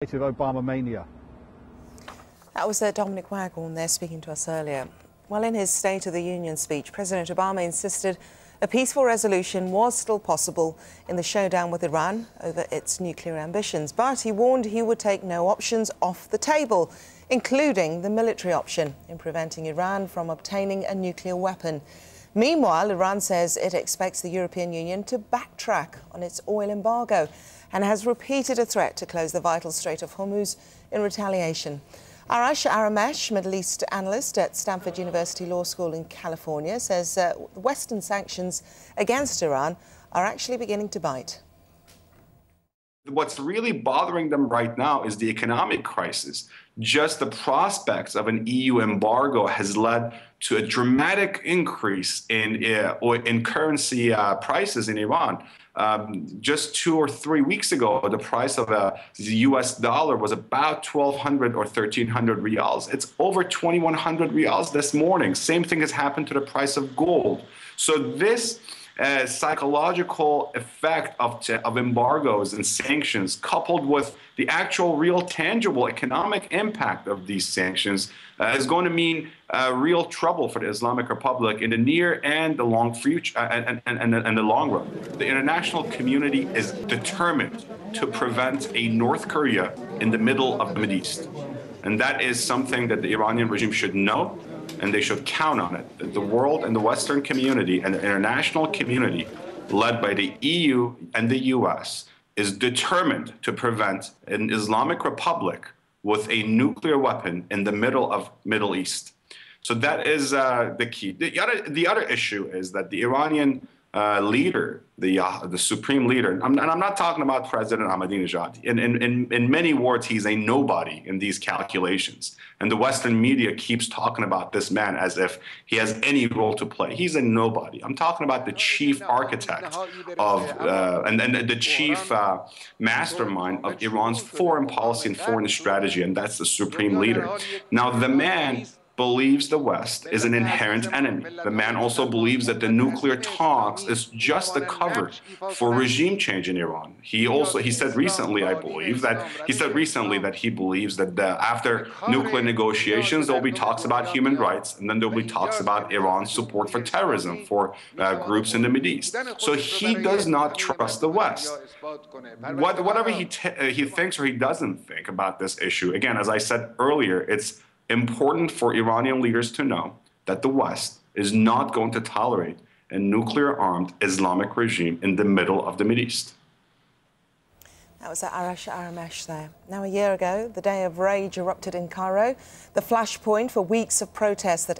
Obama mania. That was Dominic Waghorn there speaking to us earlier. Well, in his State of the Union speech, President Obama insisted a peaceful resolution was still possible in the showdown with Iran over its nuclear ambitions, but he warned he would take no options off the table, including the military option in preventing Iran from obtaining a nuclear weapon. Meanwhile, Iran says it expects the European Union to backtrack on its oil embargo and has repeated a threat to close the vital Strait of Hormuz in retaliation. Arash Aramesh, Middle East analyst at Stanford University Law School in California, says Western sanctions against Iran are actually beginning to bite. What's really bothering them right now is the economic crisis. Just the prospects of an EU embargo has led to a dramatic increase in currency prices in Iran. Just 2 or 3 weeks ago, the price of the US dollar was about 1,200 or 1,300 riyals. It's over 2,100 riyals this morning. Same thing has happened to the price of gold. So this psychological effect of embargoes and sanctions, coupled with the actual real tangible economic impact of these sanctions, is going to mean real trouble for the Islamic Republic in the near and the long future and the long run. The international community is determined to prevent a North Korea in the middle of the Middle East. And that is something that the Iranian regime should know, and they should count on it. The world and the Western community and the international community, led by the EU and the US, is determined to prevent an Islamic Republic with a nuclear weapon in the middle of Middle East. So that is the key. The other issue is that the Iranian leader, the supreme leader, and I'm not talking about President Ahmadinejad. In many words, he's a nobody in these calculations. And the Western media keeps talking about this man as if he has any role to play. He's a nobody. I'm talking about the chief architect of, and the chief mastermind of Iran's foreign policy and foreign strategy, and that's the supreme leader. Now, the man believes the West is an inherent enemy. The man also believes that the nuclear talks is just a cover for regime change in Iran. He said recently, I believe, that he believes that after nuclear negotiations, there'll be talks about human rights, and then there'll be talks about Iran's support for terrorism, for groups in the Middle East. So he does not trust the West. Whatever he thinks or he doesn't think about this issue, again, as I said earlier, it's important for Iranian leaders to know that the West is not going to tolerate a nuclear-armed Islamic regime in the middle of the Middle East. That was Arash Aramesh there. Now, a year ago, the day of rage erupted in Cairo, the flashpoint for weeks of protests that